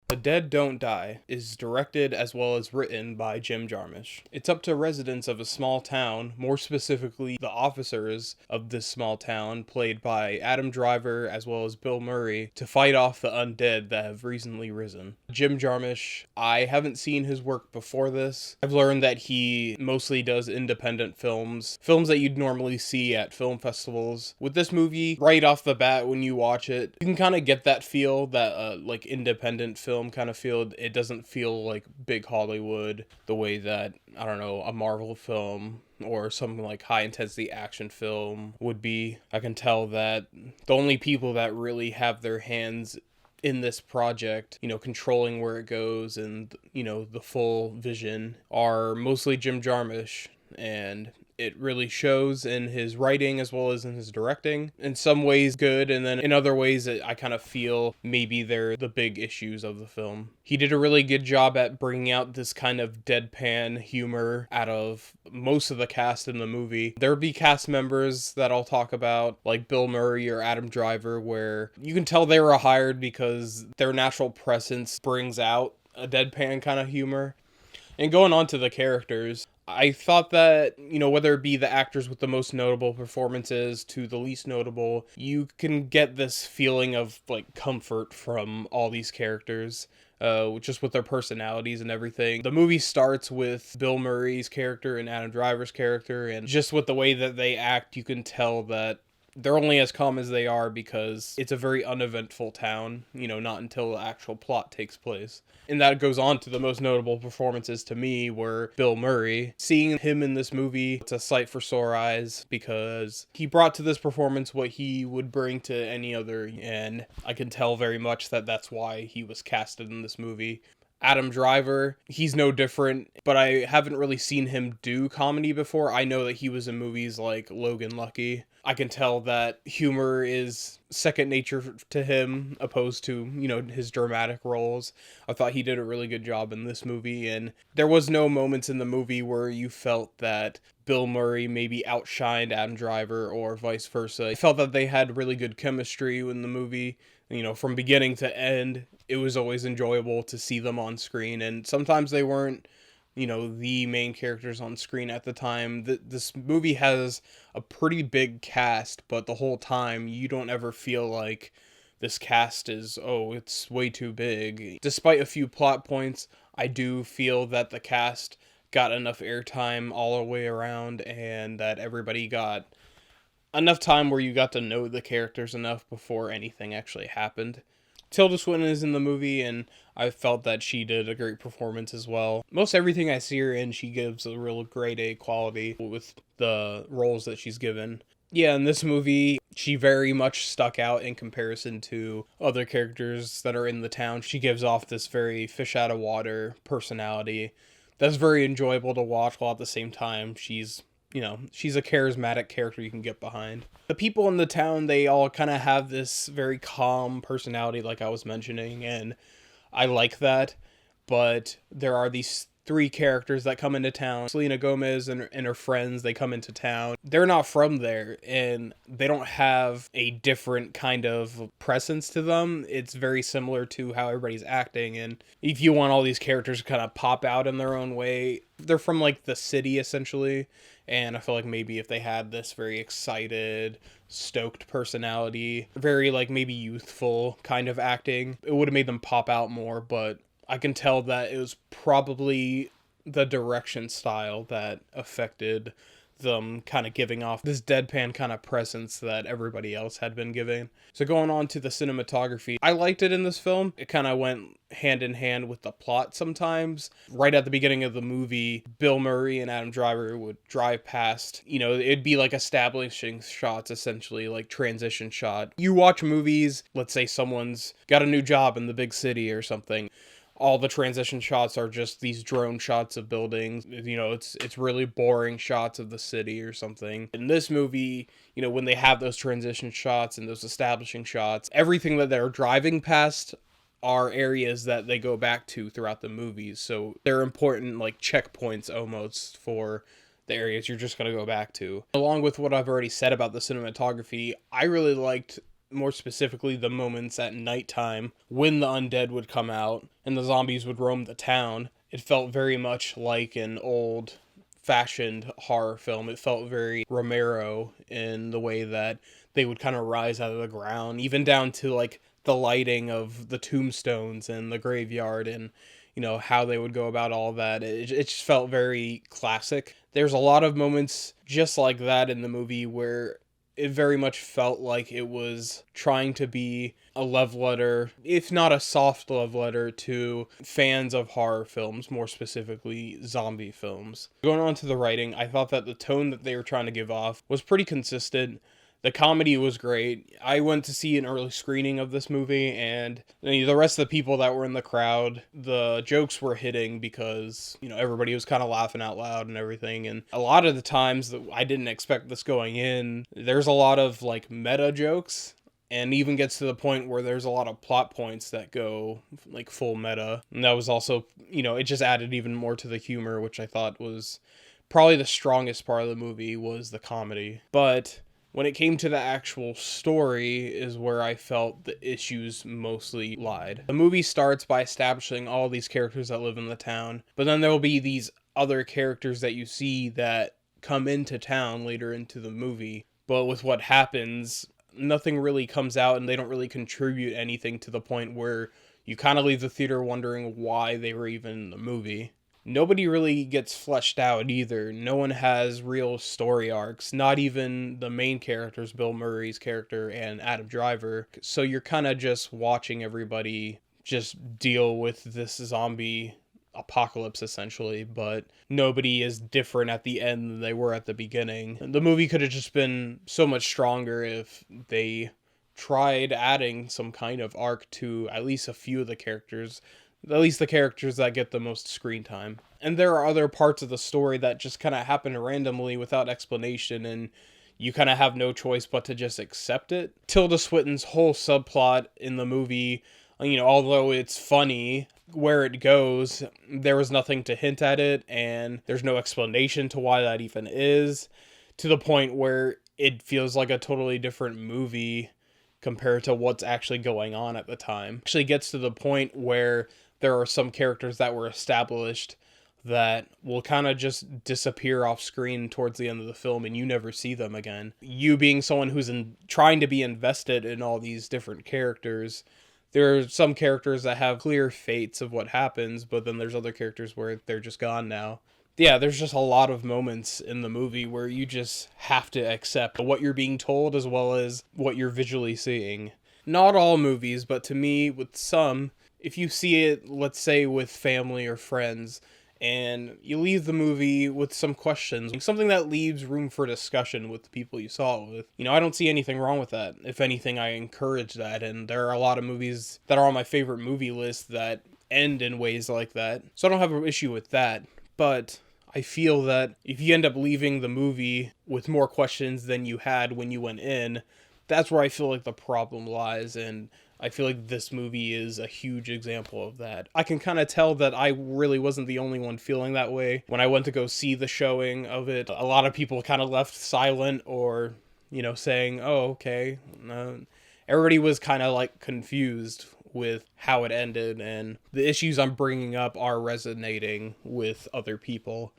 The Dead Don't Die is directed as well as written by Jim Jarmusch. It's up to residents of a small town, more specifically the officers of this small town, played by Adam Driver as well as Bill Murray, to fight off the undead that have recently risen. Jim Jarmusch, I haven't seen his work before this. I've learned that he mostly does independent films that you'd normally see at film festivals. With this movie, right off the bat when you watch it, you can kind of get that feel, that like independent film kind of feel. It doesn't feel like big Hollywood the way that, I don't know, a Marvel film or something like high intensity action film would be. I can tell that the only people that really have their hands in this project, controlling where it goes and, the full vision, are mostly Jim Jarmusch, and it really shows in his writing as well as in his directing. In some ways good, and then in other ways I kind of feel maybe they're the big issues of the film. He did a really good job at bringing out this kind of deadpan humor out of most of the cast in the movie. There'll be cast members that I'll talk about, like Bill Murray or Adam Driver, where you can tell they were hired because their natural presence brings out a deadpan kind of humor. And going on to the characters, I thought that, whether it be the actors with the most notable performances to the least notable, you can get this feeling of, like, comfort from all these characters, just with their personalities and everything. The movie starts with Bill Murray's character and Adam Driver's character, and just with the way that they act, you can tell that they're only as calm as they are because it's a very uneventful town, not until the actual plot takes place. And that goes on to the most notable performances to me were Bill Murray. Seeing him in this movie, it's a sight for sore eyes because he brought to this performance what he would bring to any other, and I can tell very much that that's why he was casted in this movie. Adam Driver, he's no different, but I haven't really seen him do comedy before. I know that he was in movies like Logan Lucky. I can tell that humor is second nature to him, opposed to, his dramatic roles. I thought he did a really good job in this movie, and there was no moments in the movie where you felt that Bill Murray maybe outshined Adam Driver or vice versa. I felt that they had really good chemistry in the movie. From beginning to end, it was always enjoyable to see them on screen, and sometimes they weren't, the main characters on screen at the time. This movie has a pretty big cast, but the whole time you don't ever feel like this cast is, it's way too big. Despite a few plot points, I do feel that the cast got enough airtime all the way around, and that everybody got enough time where you got to know the characters enough before anything actually happened. Tilda Swinton is in the movie, and I felt that she did a great performance as well. Most everything I see her in, she gives a real grade A quality with the roles that she's given. Yeah, in this movie, she very much stuck out in comparison to other characters that are in the town. She gives off this very fish out of water personality that's very enjoyable to watch, while at the same time she's a charismatic character you can get behind. The people in the town, they all kind of have this very calm personality, like I was mentioning, and I like that. But there are these three characters that come into town. Selena Gomez and her friends, they come into town. They're not from there, and they don't have a different kind of presence to them. It's very similar to how everybody's acting, and if you want all these characters to kind of pop out in their own way, they're from, like, the city, essentially. And I feel like maybe if they had this very excited, stoked personality, very, like, maybe youthful kind of acting, it would have made them pop out more. But I can tell that it was probably the direction style that affected them kind of giving off this deadpan kind of presence that everybody else had been giving. So going on to the cinematography, I liked it in this film. It kind of went hand in hand with the plot sometimes. Right at the beginning of the movie, Bill Murray and Adam Driver would drive past, it'd be like establishing shots, essentially, like transition shot. You watch movies, let's say someone's got a new job in the big city or something. All the transition shots are just these drone shots of buildings. It's really boring shots of the city or something. In this movie, when they have those transition shots and those establishing shots, everything that they're driving past are areas that they go back to throughout the movies. So they're important, like, checkpoints almost for the areas you're just going to go back to. Along with what I've already said about the cinematography, I really liked more specifically the moments at nighttime when the undead would come out and the zombies would roam the town. It felt very much like an old-fashioned horror film. It felt very Romero in the way that they would kind of rise out of the ground, even down to like the lighting of the tombstones and the graveyard, and how they would go about all that. It just felt very classic. There's a lot of moments just like that in the movie where it very much felt like it was trying to be a love letter, if not a soft love letter, to fans of horror films, more specifically zombie films. Going on to the writing, I thought that the tone that they were trying to give off was pretty consistent. The comedy was great. I went to see an early screening of this movie, and the rest of the people that were in the crowd, the jokes were hitting because, everybody was kind of laughing out loud and everything. And a lot of the times that I didn't expect this going in, there's a lot of like meta jokes, and even gets to the point where there's a lot of plot points that go like full meta. And that was also, it just added even more to the humor, which I thought was probably the strongest part of the movie, was the comedy. But when it came to the actual story is where I felt the issues mostly lied. The movie starts by establishing all these characters that live in the town, but then there will be these other characters that you see that come into town later into the movie. But with what happens, nothing really comes out and they don't really contribute anything to the point where you kind of leave the theater wondering why they were even in the movie. Nobody really gets fleshed out either. No one has real story arcs, not even the main characters, Bill Murray's character and Adam Driver. So you're kind of just watching everybody just deal with this zombie apocalypse essentially, but nobody is different at the end than they were at the beginning. The movie could have just been so much stronger if they tried adding some kind of arc to at least a few of the characters. At least the characters that get the most screen time. And there are other parts of the story that just kind of happen randomly without explanation, and you kind of have no choice but to just accept it. Tilda Swinton's whole subplot in the movie, although it's funny where it goes, there was nothing to hint at it, and there's no explanation to why that even is, to the point where it feels like a totally different movie compared to what's actually going on at the time. It actually gets to the point where there are some characters that were established that will kind of just disappear off screen towards the end of the film and you never see them again. You being someone who's trying to be invested in all these different characters, there are some characters that have clear fates of what happens, but then there's other characters where they're just gone now. Yeah, there's just a lot of moments in the movie where you just have to accept what you're being told as well as what you're visually seeing. Not all movies, but to me, with some, if you see it, let's say, with family or friends, and you leave the movie with some questions, something that leaves room for discussion with the people you saw it with, I don't see anything wrong with that. If anything, I encourage that, and there are a lot of movies that are on my favorite movie list that end in ways like that, so I don't have an issue with that. But I feel that if you end up leaving the movie with more questions than you had when you went in, that's where I feel like the problem lies, and I feel like this movie is a huge example of that. I can kind of tell that I really wasn't the only one feeling that way. When I went to go see the showing of it, a lot of people kind of left silent or, saying, oh, okay. Everybody was kind of like confused with how it ended, and the issues I'm bringing up are resonating with other people.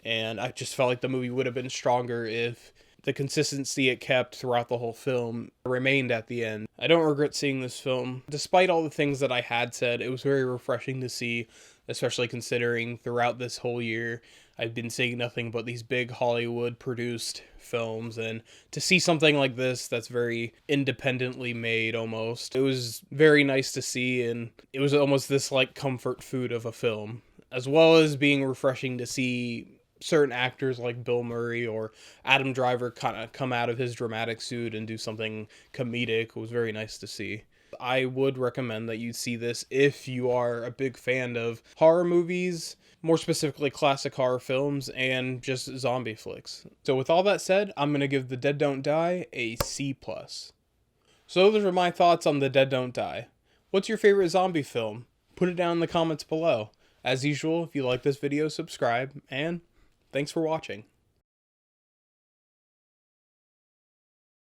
And I just felt like the movie would have been stronger if the consistency it kept throughout the whole film remained at the end. I don't regret seeing this film. Despite all the things that I had said, it was very refreshing to see, especially considering throughout this whole year, I've been seeing nothing but these big Hollywood-produced films, and to see something like this that's very independently made almost, it was very nice to see, and it was almost this like comfort food of a film, as well as being refreshing to see certain actors like Bill Murray or Adam Driver kind of come out of his dramatic suit and do something comedic. It was very nice to see. I would recommend that you see this if you are a big fan of horror movies, more specifically classic horror films, and just zombie flicks. So with all that said, I'm going to give The Dead Don't Die a C+. So those are my thoughts on The Dead Don't Die. What's your favorite zombie film? Put it down in the comments below. As usual, if you like this video, subscribe, and thanks for watching.